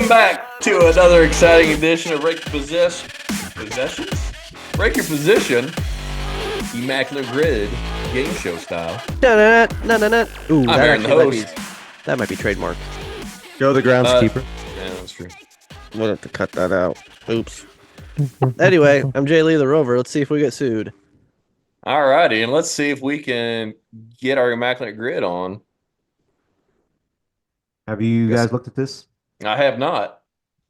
Welcome back to another exciting edition of Rake Possessions? Rake Your Position, Immaculate Grid, game show style. Ooh, I'm Aaron, the host. That might be trademarked. Go the groundskeeper. Yeah, that's true. We'll have to cut that out. Oops. Anyway, I'm Jay Lee the Rover. Let's see if we get sued. All righty, and let's see if we can get our Immaculate Grid on. Have you guys looked at this? I have not.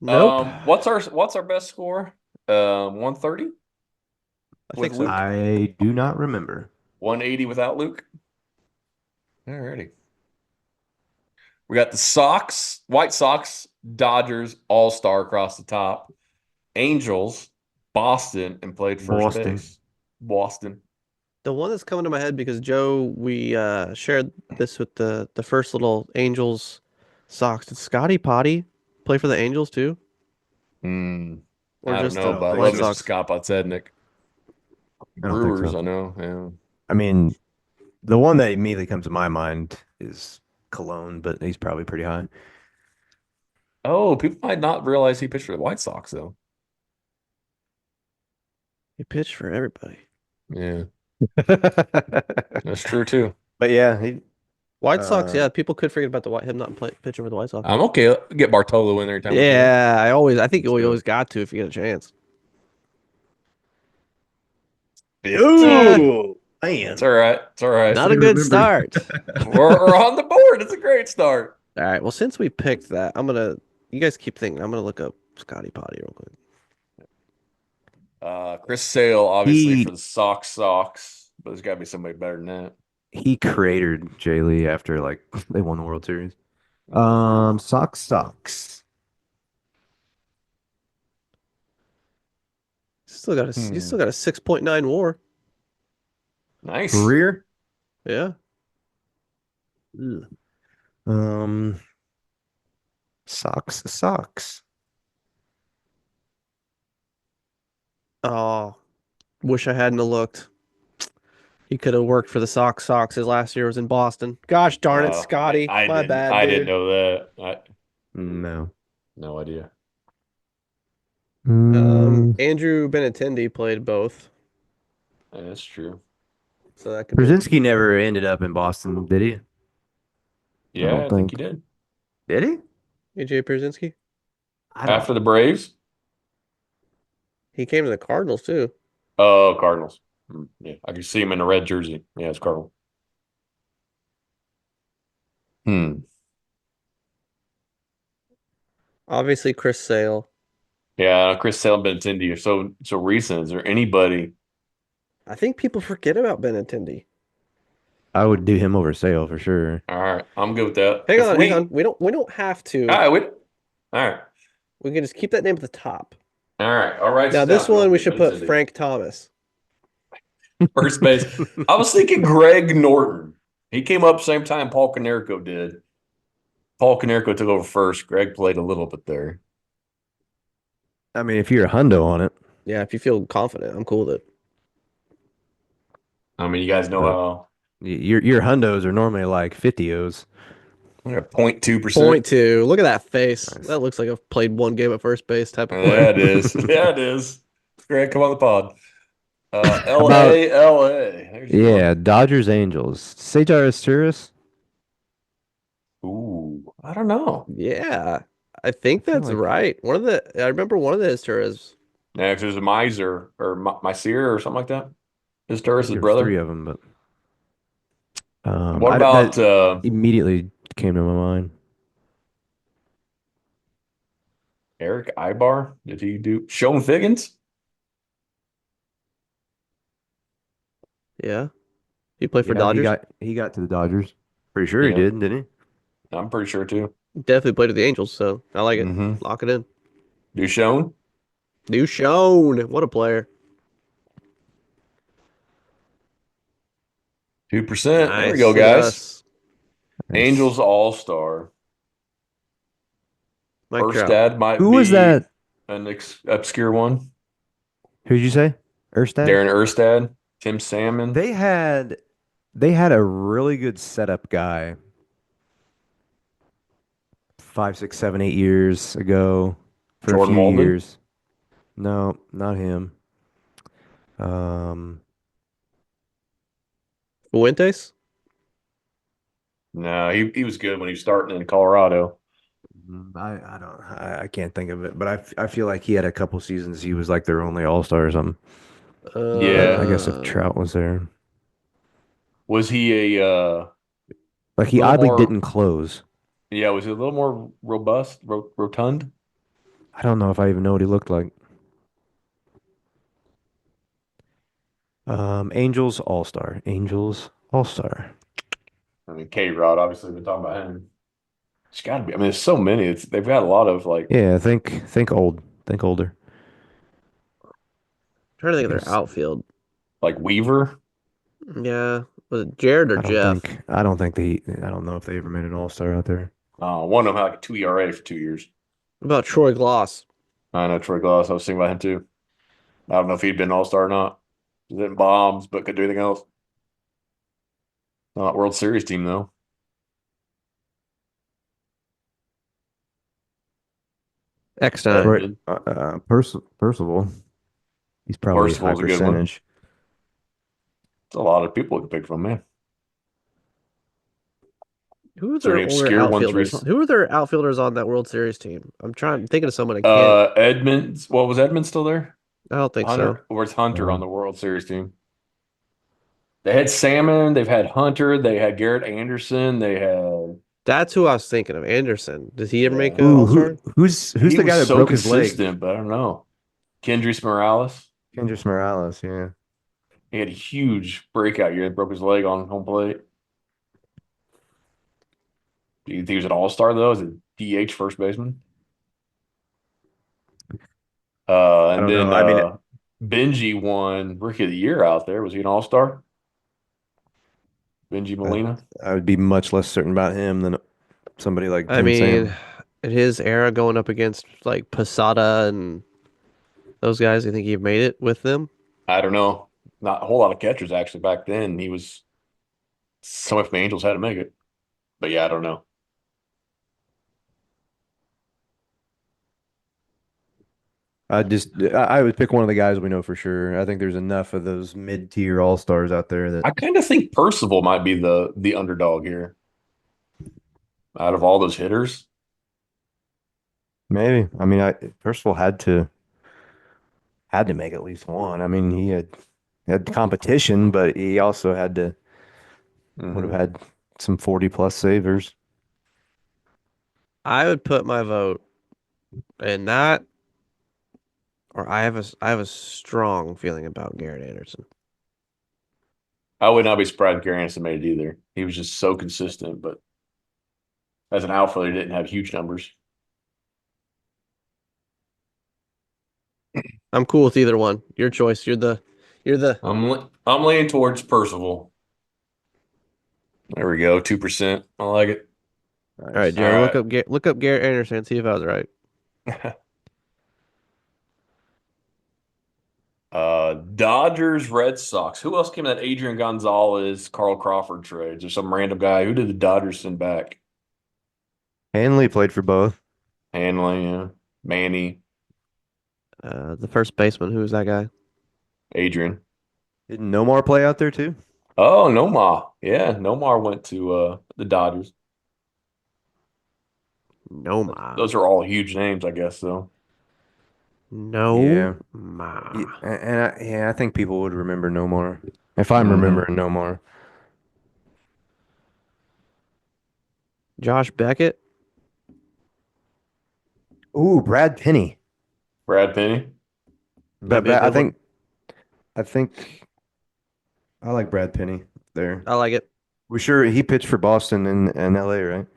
Nope. What's our best score? 130? I think with so. Luke? I do not remember. 180 without Luke? All righty. We got the White Sox, Dodgers, All-Star across the top. Angels, Boston, and played first base. Boston. The one that's coming to my head because Joe, we shared this with the first little Angels Sox. Did Scotty Potty play for the Angels too? I Or don't just know, the but I White love Mr. Sox? Scott Podsednik. I don't think Brewers, so. I know. Yeah. I mean, the one that immediately comes to my mind is Cologne, but he's probably pretty high. Oh, people might not realize he pitched for the White Sox, though. He pitched for everybody. Yeah, that's true, too. But yeah, White Sox, yeah, people could forget about him not pitching for the White Sox. I'm okay. Get Bartolo in there anytime we can. Yeah, I think we Let's go. always got to if you get a chance. ooh, man, It's all right. It's all right. Not a good start. We're on the board. It's a great start. All right. Well, since we picked that, you guys keep thinking. I'm gonna look up Scotty Potty real quick. Chris Sale, obviously, He- for the Sox, but there's got to be somebody better than that. he cratered Jay Lee after they won the World Series. Sox. He's still got a 6.9 WAR. Nice. Career. Yeah. Ugh. Sox. Oh, wish I hadn't have looked. He could have worked for the Sox. His last year was in Boston. Gosh darn it, Scotty. I My didn't, bad, I dude. didn't know that. No. No idea. Andrew Benintendi played both, Yeah, that's true. so that could be. Brzezinski never ended up in Boston, did he? Yeah, I think he did. Did he? AJ Pierzynski. After the Braves? He came to the Cardinals too. Oh, Cardinals. Yeah, I can see him in a red jersey. Yeah, it's Cardinal. Obviously, Chris Sale. Yeah, Chris Sale and Benintendi are so recent. Is there anybody? I think people forget about Benintendi. I would do him over Sale for sure. All right, I'm good with that. Hang on. We don't have to. All right. We can just keep that name at the top. All right. Now this one we should put Frank Thomas. First base. I was thinking Greg Norton. He came up same time Paul Konerko did. Paul Konerko took over first. Greg played a little bit there. I mean, if you're a hundo on it. Yeah, if you feel confident, I'm cool with it. I mean, you guys know how Your hundos are normally like 50-os. 0.2%. 0.2. Look at that face. Nice. That looks like I've played one game at first base type of Yeah, player. it is. Yeah, it is. Greg, come on the pod. LA. Yeah, Dodgers, Angels. Cesar Asturias. Ooh, I don't know. Yeah, I think that's like- right. I remember one of the Historias. Next, there's a Miser or Myseer or something like that. His Turris' There's brother. 3 of them, but What about that immediately came to my mind. Eric Ibar? Did he do Sean Figgins? Yeah, he played for Yeah, Dodgers. He got to the Dodgers. Pretty sure he Yeah. did, didn't he? I'm pretty sure too. Definitely played with the Angels, so I like it. Mhm. Lock it in. Duchon? Duchon, what a player! 2%. There we Nice. go, Look at guys. us. Angels All-Star. Mike Trout. Erstad might Who be was that? an obscure one. Who'd you say? Erstad? Darren Erstad, Tim Salmon. They had a really good setup guy 5, 6, 7, 8 years ago for a Jordan few Walden? years. No, not him. Um, Fuentes? No, he was good when he was starting in Colorado. I don't I can't think of it, but I feel like he had a couple seasons he was like their only all-star or something. I Yeah. guess if Trout was there, Was he a like he little oddly more? didn't close. Yeah, was he a little more robust, rotund? I don't know if I even know what he looked like. Angels All-Star. Angels All-Star. I mean, K Rod, obviously, we're talking about him. It's got to be. I mean, there's so many. They've got a lot of like Yeah, think old. Think older. Trying to think of their Because outfield. Weaver. Yeah. Was it Jared or Jeff? I don't think I don't know if they ever made an all-star out there. One of them had like a 2 ERA for 2 years. What about Troy Gloss? I know Troy Glass. I was thinking about him too. I don't know if he'd been All Star or not. He's hitting bombs, but could do anything else. Not World Series team though. Eckstein. Right. Edmund. Percival. He's probably high Percival's a good one. percentage. It's a lot of people to pick from, man. Who are Is there their any older obscure ones outfielders? recently? Who are their outfielders on that World Series team? I'm thinking of someone I can't. Edmonds. What was Edmonds still there? I don't think so. Hunter. Where's Hunter on Um, the World Series team? They had Salmon. They've had Hunter. They had Garrett Anderson. They had. That's who I was thinking of. Anderson. Did he ever make Yeah. an ooh, All-Star? who's He the was guy that so broke his leg? consistent, but I don't know. Kendrys Morales. Kendrys Morales, yeah. He had a huge breakout year. He broke his leg on home plate. Do you think he was an all-star though? As a DH first baseman? I And don't know. then I mean, Benji won Rookie of the Year out there. Was he an all-star? Benji I, Molina? I would be much less certain about him than somebody like I Tim mean, Salmon. in his era going up against like Posada and those guys, you think he made it with them? I don't know. Not a whole lot of catchers actually back then. He was somebody from the Angels had to make it. But yeah, I don't know. I would pick one of the guys we know for sure. I think there's enough of those mid-tier all-stars out there that I kind of think Percival might be the underdog here out of all those hitters. maybe. I mean, I Percival had to make at least one. I mean, he had competition, but he also would have Hmm. had some 40 plus savers. I would put my vote in that, or I have a strong feeling about Garrett Anderson. I would not be surprised if Gary Anderson made it either. He was just so consistent, but as an outfielder, he didn't have huge numbers. I'm cool with either one. Your choice. You're the. I'm leaning towards Percival. There we go, 2%. I like it. All right, Nice. All Joe. right. Look up Garrett Anderson and see if I was right. Dodgers, Red Sox. Who else came in that Adrian Gonzalez, Carl Crawford trades or some random guy? Who did the Dodgers send back? Hanley played for both. Hanley, yeah. Manny, The first baseman. Who is that guy? Adrian. Did Nomar play out there too? Oh, Nomar. Yeah, Nomar went to the Dodgers. No Those, ma. those are all huge names, I guess, though. No Yeah. ma. Yeah, I think people would remember Nomar. If I'm Hmm. remembering Nomar. Josh Beckett. Ooh, Brad Penny. Brad Penny. Might But be a I good one. think I like Brad Penny there. I like it. We sure he pitched for Boston and LA, right?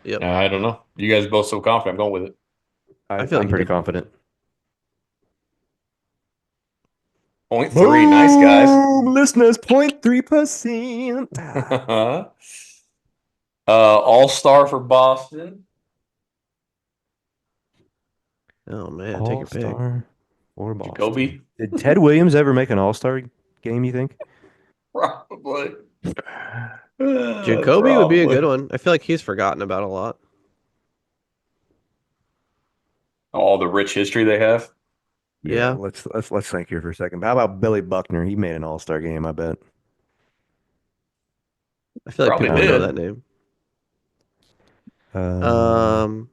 Yep. I don't know. You guys both so confident. I'm going with it. I feel like I'm he pretty did. confident. Point three. Nice, guys. Boom, listeners, 0.3%. All-star for Boston. Oh man, take All your pick. star for Boston. Jacoby. Did Ted Williams ever make an all star game, you think? Probably. Jacoby would be a good Probably. one. I feel like he's forgotten about a lot. All the rich history they have. Yeah, Yeah, let's think here for a second. How about Billy Buckner? He made an All-Star game, I bet. I feel like Probably people I would don't know know. that did. name. Uh, Um,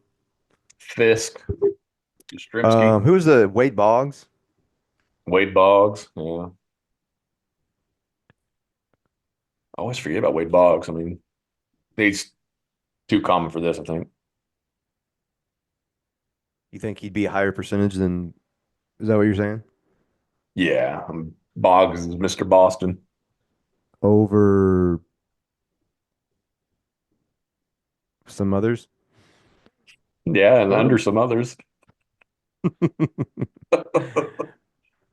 Fisk, Yastrzemski, who's the Wade Boggs? Wade Boggs. Yeah. I always forget about Wade Boggs. I mean, he's too common for this, I think. You think he'd be a higher percentage than? Is that what you're saying? Yeah. Boggs is Mr. Boston. Over some others? Yeah, and under what some others.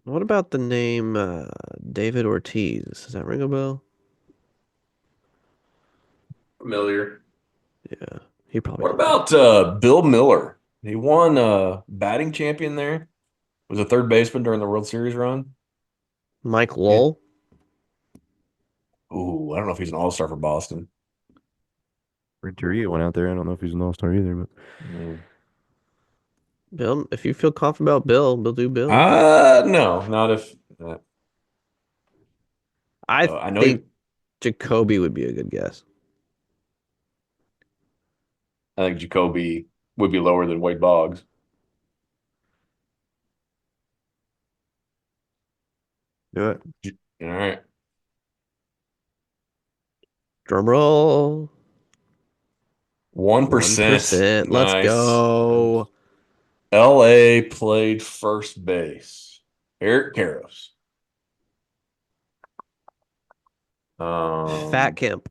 what about the name David Ortiz? Does that ring a bell? Familiar. Yeah, he probably What did not. about Bill Miller? He won batting champion there. Was a third baseman during the World Series run. Mike Yeah. Lowell. Ooh, I don't know if he's an all-star for Boston. Renteria went out there. I don't know if he's an All-Star either, but Mm. Bill, if you feel confident about Bill, do Bill. No, not if. I I know he. think Jacoby would be a good guess. I think Jacoby would be lower than Wade Boggs. do it. All right, Drum roll. 1%. 1%. Let's Nice. go. L.A. played first base. Eric Karros. Fat Um, Kemp.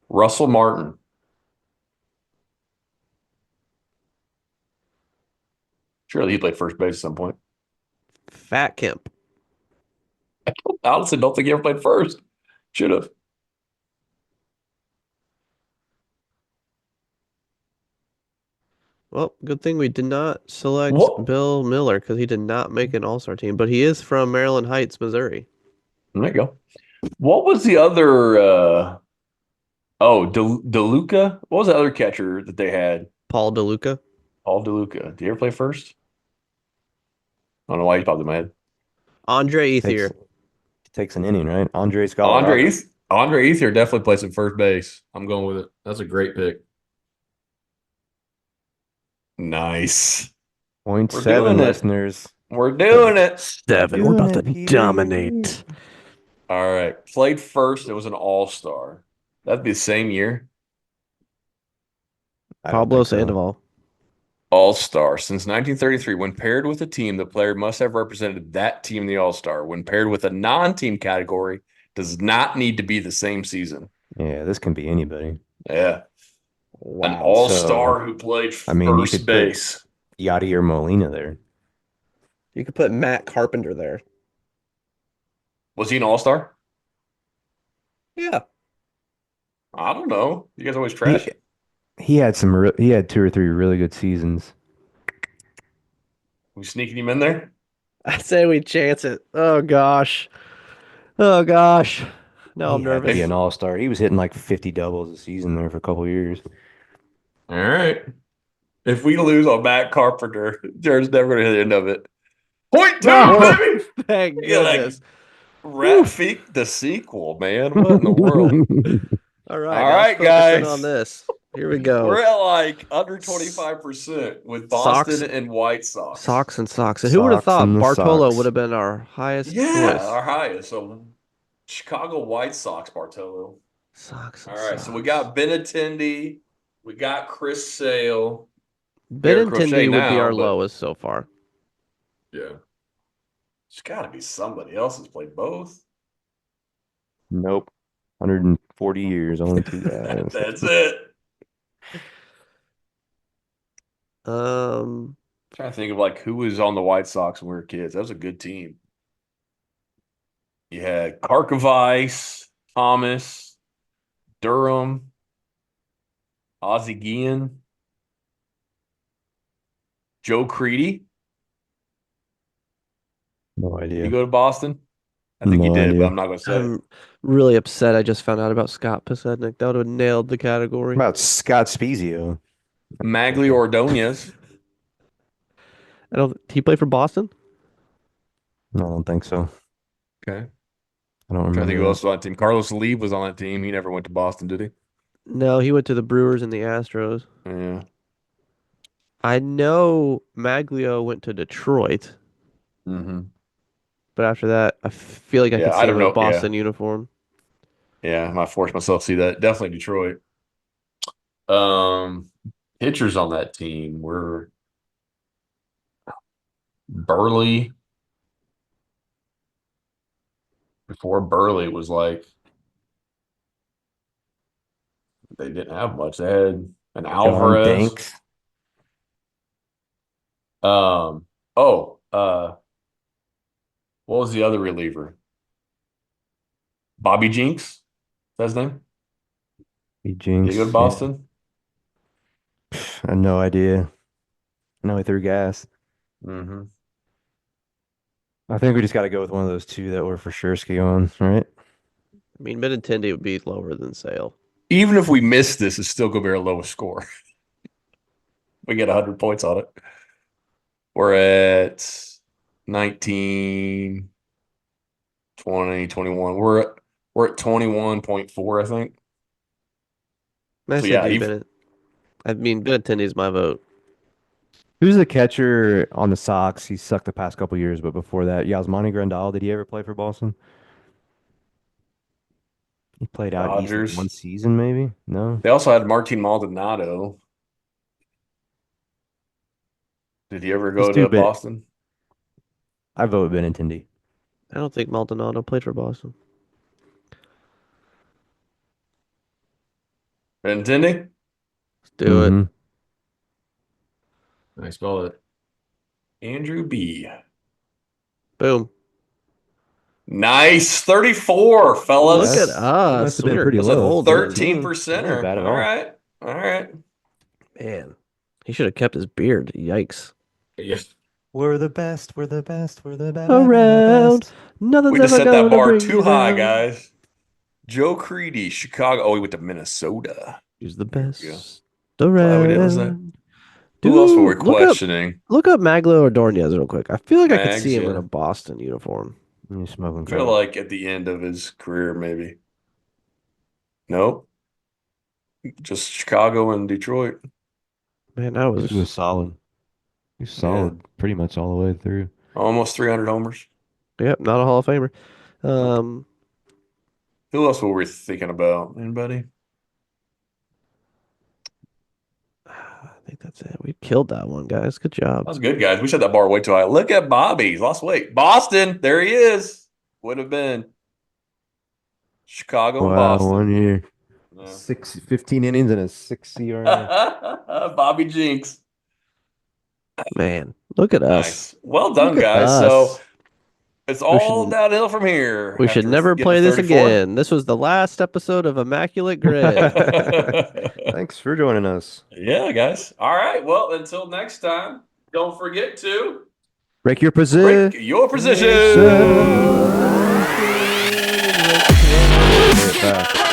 Russell Martin. Surely he played first base at some point. Fat Kemp. I honestly don't think he ever played first. Should have. Well, good thing we did not select What? Bill Miller because he did not make an All-Star team, but he is from Maryland Heights, Missouri. There you go. What was the other? DeLuca. What was the other catcher that they had? Paul DeLuca. Paul DeLuca. Did he ever play first? I don't know why he popped in my head. Andre Takes Ethier. takes an inning, right? Andres Andre Galarraga. Eth- Andre Ethier definitely plays at first base. I'm going with it. That's a great pick. Nice. Point We're doing seven, it. listeners. We're doing it. Seven. We're Doing about it, to Petey. dominate. All right. Played first. It was an all-star. That'd be the same year. I don't Pablo think so. Sandoval. All-star. Since 1933, when paired with a team, the player must have represented that team in the all-star. When paired with a non-team category, does not need to be the same season. Yeah, this can be anybody. Yeah. An Wow. all-star So, who played I mean, you first could put base. Yadier Molina there. You could put Matt Carpenter there. Was he an all-star? Yeah. I don't know. You guys always He trash. he had two or three really good seasons. We sneaking him in there? I say we chance it. Oh gosh. Oh gosh. Now He I'm had to be nervous. an all-star. He was hitting like 50 doubles a season there for a couple of years. All right. If we lose on Matt Carpenter, Jared's never going to hit the end of it. Point two, Oh, baby. thank You got that goodness. Rat Whew. Feek the sequel, man. What in the world? All right, All now let's right, focus in on guys. this. Here we We're go. at like under S- 25% with Socks, Boston and White Sox. socks, and socks. And who would have Socks thought and the Bartolo would socks. have been our highest Yeah, choice? our highest. So Chicago White Sox, Bartolo. Socks All and right. So we socks. got Benintendi. We got Chris Sale. Garrett Crochet Benintendi would be now, our but lowest so far. yeah. There's got to be somebody else that's played both. Nope. 140 years, only two guys. That's it. Um, Trying to think of like who was on the White Sox when we were kids. That was a good team. You had Karkovice, Thomas, Durham, Ozzie Guillen, Joe Creedy. No Did he idea. go to Boston? I think he No did, but idea. I'm not going to say it. I'm really upset. I just found out about Scott Pasednik. That would have nailed the What category. about Scott Spezio? Magli Ordonez. He played for Boston? No, I don't think so. Okay. I don't I'm trying to think remember who that. else was on that team. Carlos Lee was on that team. He never went to Boston, did he? No, he went to the Brewers and the Astros. Yeah. I know Maglio went to Detroit, Mm-hmm. but after that, I feel like I Yeah, could I see him don't in a know. Yeah. Boston uniform. Yeah. I might force myself to see that. Definitely Detroit. Um, Pitchers on that team were Burley. Before Burley was like they didn't have much. They had an John Alvarez. Danks. Um, oh, what was the other reliever? Bobby Jinks? Is that his name? He Did he go to Jinx. Yeah. Boston? I have no idea. No, he threw gas. Mm-hmm. I think we just got to go with one of those two that were for sure ski on, right? I mean, Benintendi would be lower than Sale. Even if we miss this, it's still gonna be our lowest score. We get 100 points on it. We're at 19, 20, 21. We're at 21.4, I think. I So said yeah, do even Bennett. I mean, Benintendi's my vote. Who's the catcher on the Sox? He sucked the past couple years, but before that, Yasmani Grandal. Did he ever play for Boston? He played out east like one Dodgers. season, maybe? No. They also had Martin Maldonado. Did he ever Let's go do to Ben. Boston? I vote Benintendi. I don't think Maldonado played for Boston. Benintendi? Let's do it. Mm-hmm. I spell it. Andrew B. Boom. Nice. 34, Look at fellas. That must us. have been We're pretty That's a low. golden. 13 13. Not percenter. bad at All all. right. All right. Man, he should have kept his beard. Yikes. Yeah. We're the best. We're the best. We're the Around. best. Nothing's We just ever set that gonna bar bring too you high, down. guys. Joe Creedy, Chicago. Oh, he went to Minnesota. He's the There we go. best Glad we didn't listen to that. around. Who else were we Dude, questioning? look up Maglo Ordonez real quick. I feel like I could see Mags, him in yeah. a Boston uniform. You're smoking I feel crack. like at the end of his career, maybe. Nope. Just Chicago and Detroit. Man, that He was was solid. He was Yeah. solid pretty much all the way through. Almost 300 homers. yep, not a Hall of Famer. Nope. Um, Who else were we thinking about? Anybody? I think that's it. We killed that one, guys. Good That job. was good, guys. We set that bar way too high. Look at Bobby. He's lost weight. Boston. There he is. Would have been Chicago and Wow, Boston. 1 year. Yeah. 15 innings and a 6 ERA. Bobby Jinks. Man, look at us. Nice. Well Look done, at guys. So us. it's We all should downhill from here we should after never getting play to this 34. again. This was the last episode of Immaculate Grid. Thanks for joining us. Yeah, guys. All right. Well, until next time, don't forget to Break your break position. your position. Say it fast.